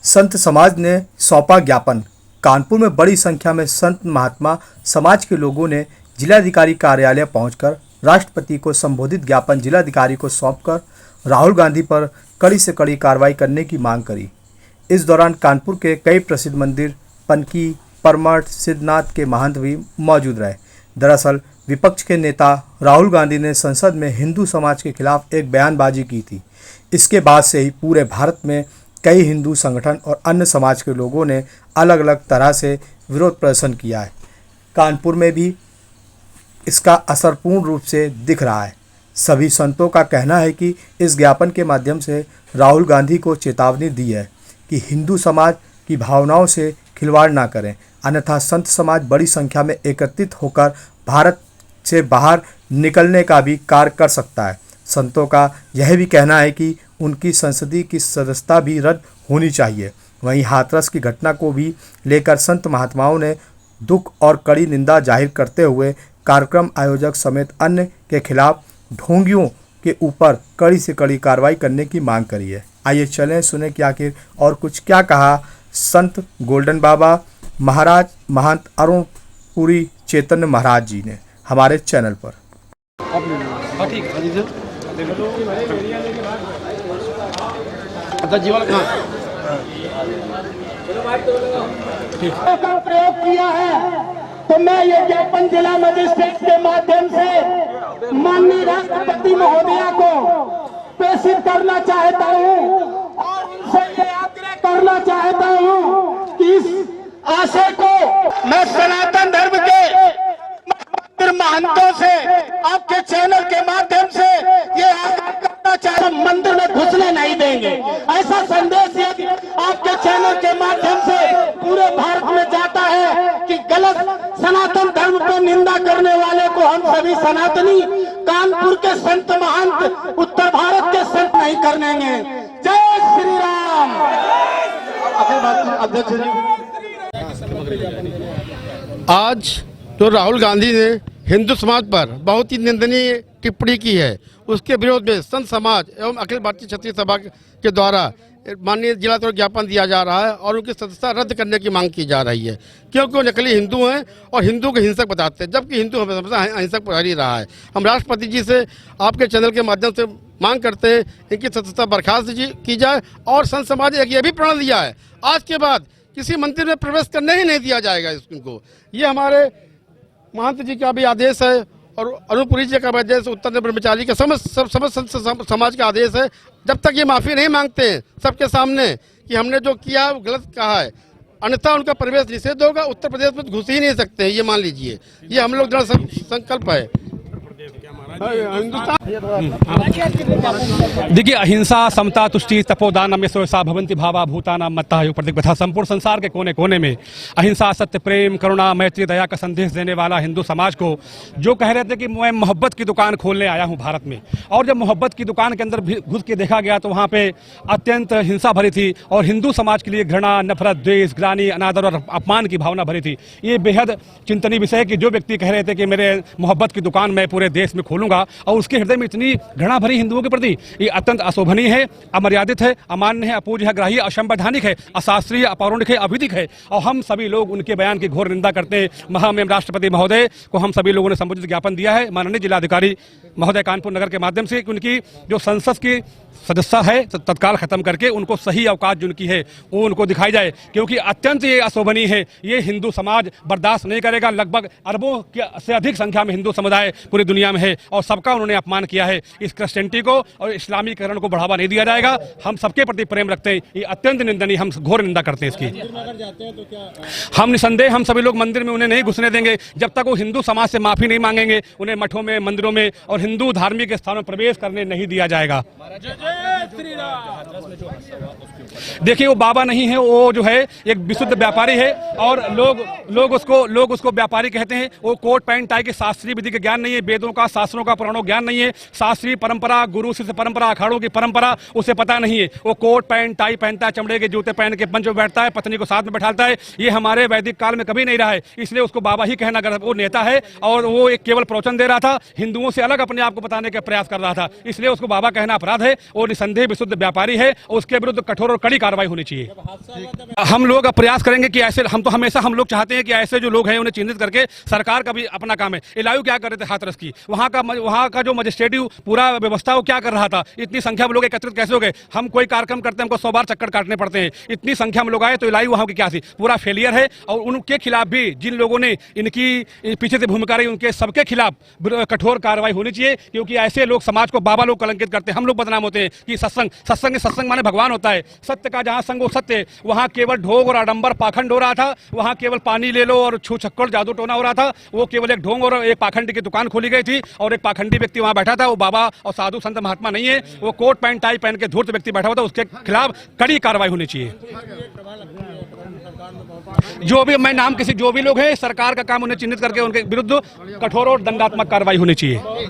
संत समाज ने सौंपा ज्ञापन। कानपुर में बड़ी संख्या में संत महात्मा समाज के लोगों ने जिलाधिकारी कार्यालय पहुंचकर राष्ट्रपति को संबोधित ज्ञापन जिलाधिकारी को सौंपकर राहुल गांधी पर कड़ी से कड़ी कार्रवाई करने की मांग करी। इस दौरान कानपुर के कई प्रसिद्ध मंदिर, पनकी, परमठ, सिद्धनाथ के महंत भी मौजूद रहे। दरअसल विपक्ष के नेता राहुल गांधी ने संसद में हिंदू समाज के खिलाफ एक बयानबाजी की थी। इसके बाद से ही पूरे भारत में कई हिंदू संगठन और अन्य समाज के लोगों ने अलग अलग तरह से विरोध प्रदर्शन किया है। कानपुर में भी इसका असर पूर्ण रूप से दिख रहा है। सभी संतों का कहना है कि इस ज्ञापन के माध्यम से राहुल गांधी को चेतावनी दी है कि हिंदू समाज की भावनाओं से खिलवाड़ ना करें, अन्यथा संत समाज बड़ी संख्या में एकत्रित होकर भारत से बाहर निकलने का भी कार्य कर सकता है। संतों का यह भी कहना है कि उनकी संसदीय की सदस्यता भी रद्द होनी चाहिए। वहीं हाथरस की घटना को भी लेकर संत महात्माओं ने दुख और कड़ी निंदा जाहिर करते हुए कार्यक्रम आयोजक समेत अन्य के खिलाफ ढोंगियों के ऊपर कड़ी से कड़ी कार्रवाई करने की मांग करी है। आइए चलें सुने कि आखिर और कुछ क्या कहा संत गोल्डन बाबा महाराज महंत अरुण पुरी चैतन्य महाराज जी ने हमारे चैनल पर। का प्रयोग किया है तो मैं ये ज्ञापन जिला मजिस्ट्रेट के माध्यम से माननीय राष्ट्रपति महोदया को प्रेषित करना चाहता हूँ और उनसे ये आग्रह करना चाहता हूँ कि इस आशय को मैं सनातन धर्म के महंतों से आपके चैनल के माध्यम से ये आग्रह करना चाहता हूँ, मंदिर में घुसने नहीं देंगे। ऐसा संदेश यदि आपके चैनल के माध्यम से पूरे भारत में जाता है कि गलत सनातन धर्म पे निंदा करने वाले को हम सभी सनातनी कानपुर के संत महंत उत्तर भारत के संत नहीं करने देंगे। जय श्री राम। अध्यक्ष जी, आज जो राहुल गांधी ने हिंदू समाज पर बहुत ही निंदनीय टिप्पणी की है, उसके विरोध में संत समाज एवं अखिल भारतीय क्षत्रिय सभा के द्वारा माननीय जिलाधिकारी ज्ञापन दिया जा रहा है और उनकी सदस्यता रद्द करने की मांग की जा रही है, क्योंकि वो नकली हिंदू हैं और हिंदू को हिंसक बताते हैं, जबकि हिंदू हमेशा अहिंसक रह ही रहा है। हम राष्ट्रपति जी से आपके चैनल के माध्यम से मांग करते हैं इनकी सदस्यता बर्खास्त की जाए और संत समाज ने एक ये भी प्रण लिया है, आज के बाद किसी मंदिर में प्रवेश करने ही नहीं दिया जाएगा इनको। ये हमारे महंत जी का भी आदेश है और अरुणपुरी जी का भी आदेश, उत्तर ब्रह्मचारी का समस्त समाज का आदेश है। जब तक ये माफ़ी नहीं मांगते हैं सबके सामने कि हमने जो किया वो गलत कहा है, अन्यथा उनका प्रवेश निषेध होगा। उत्तर प्रदेश में घुस ही नहीं सकते हैं, ये मान लीजिए। ये हम लोग दृढ़ संकल्प है। देखिए, अहिंसा, समता, तुष्टि, तपोदानम यशोसा भवन्ति भावा भूतानां मत्तः योग प्रतीक तथा संपूर्ण संसार के कोने कोने में अहिंसा, सत्य, प्रेम, करुणा, मैत्री, दया का संदेश देने वाला हिंदू समाज को जो कह रहे थे कि मैं मोहब्बत की दुकान खोलने आया हूं भारत में, और जब मोहब्बत की दुकान के अंदर घुस के देखा गया तो वहां पे अत्यंत हिंसा भरी थी और हिंदू समाज के लिए घृणा, नफरत, द्वेष, ग्लानि, अनादर और अपमान की भावना भरी थी। ये बेहद चिंतनीय विषय है कि जो व्यक्ति कह रहे थे कि मेरे मोहब्बत की दुकान मैं पूरे देश में खोलूंगा और उसके हृदय में इतनी घृणा भरी हिंदुओं के प्रति, ये अत्यंत अशोभनीय है, अमर्यादित है, अमान्य है, अपूज्य है, ग्राह्य, असंवैधानिक है, अशास्त्रीय, अपौराणिक है, अविधिक है और हम सभी लोग उनके बयान की घोर निंदा करते हैं। महामहिम राष्ट्रपति महोदय को हम सभी लोगों ने संबोधित ज्ञापन दिया है माननीय जिलाधिकारी महोदय कानपुर नगर के माध्यम से कि उनकी जो संसद की सदस्यता है तत्काल खत्म करके उनको सही अवकाश जो उनकी है वो उनको दिखाई जाए, क्योंकि अत्यंत ये अशोभनीय है। ये हिंदू समाज बर्दाश्त नहीं करेगा। लगभग अरबों से अधिक संख्या में हिंदू समुदाय पूरी दुनिया में है और सबका उन्होंने अपमान किया है। इस क्रिश्चियनिटी को और इस्लामीकरण को बढ़ावा नहीं दिया जाएगा। हम सबके प्रति प्रेम रखते हैं, ये अत्यंत निंदनीय, हम घोर निंदा करते हैं इसकी। हम निसंदेह हम सभी लोग मंदिर में उन्हें नहीं घुसने देंगे जब तक वो हिंदू समाज से माफी नहीं मांगेंगे। उन्हें मठों में, मंदिरों में और हिंदू धार्मिक स्थानों में प्रवेश करने नहीं दिया जाएगा। देखिए, वो बाबा नहीं है, वो जो है एक विशुद्ध व्यापारी है और लोग उसको व्यापारी कहते हैं। वो कोट पैंट टाई के शास्त्रीय विधि के ज्ञान नहीं है, वेदों का, शास्त्रों का, पुराणों ज्ञान नहीं है, शास्त्रीय परंपरा, गुरु शिष्य परंपरा, अखाड़ों की परंपरा उसे पता नहीं है। वो कोट पैंट टाई पहनता है, चमड़े के जूते पहन के मंच में बैठता है, पत्नी को साथ में बैठाता है। ये हमारे वैदिक काल में कभी नहीं रहा है, इसलिए उसको बाबा ही कहना गलत। वो नेता है और वो एक केवल प्रवचन दे रहा था, हिंदुओं से अलग अपने आप को बताने का प्रयास कर रहा था, इसलिए उसको बाबा कहना अपराध है। वो निसंदेह विशुद्ध व्यापारी है, उसके विरुद्ध कठोर और कड़ी कार्रवाई होनी चाहिए। हम लोग अब प्रयास करेंगे कि ऐसे हम लोग चाहते हैं कि ऐसे जो लोग हैं उन्हें चिन्हित करके, सरकार का भी अपना काम है। इलायू क्या कर रहे थे हाथरस की, वहाँ का जो मजिस्ट्रेटिव पूरा व्यवस्था वो क्या कर रहा था, इतनी संख्या में लोग एकत्रित कैसे हो गए। हम कोई कार्यक्रम करते हैं हमको 100 बार चक्कर काटने पड़ते हैं, इतनी संख्या में लोग आए तो इलायू वहाँ की क्या थी, पूरा फेलियर है। और उनके खिलाफ भी जिन लोगों ने इनकी पीछे से भूमिका रही उनके सबके खिलाफ कठोर कार्रवाई होनी चाहिए, क्योंकि ऐसे लोग समाज को बाबा लोग कलंकित करते हैं। हम लोग बदनाम होते हैं कि सत्संग माने भगवान होता है। सत्य का जहां संग वो सत्य, वहां केवल ढोंग और आडंबर पाखंड हो रहा था, वहां केवल पानी ले लो और छू छक्कर जादू टोना हो रहा था। वो केवल एक ढोंग और एक पाखंडी की दुकान खोली गई थी और एक पाखंडी व्यक्ति वहां बैठा था। वो बाबा और साधु संत महात्मा नहीं है, वो कोट पैंट टाई पहन के धूर्त व्यक्ति बैठा हुआ था। उसके खिलाफ कड़ी कार्रवाई होनी चाहिए। जो भी मैं नाम किसी जो भी लोग हैं, सरकार का काम उन्हें चिन्हित करके उनके विरुद्ध कठोर और दंडात्मक कार्रवाई होनी चाहिए।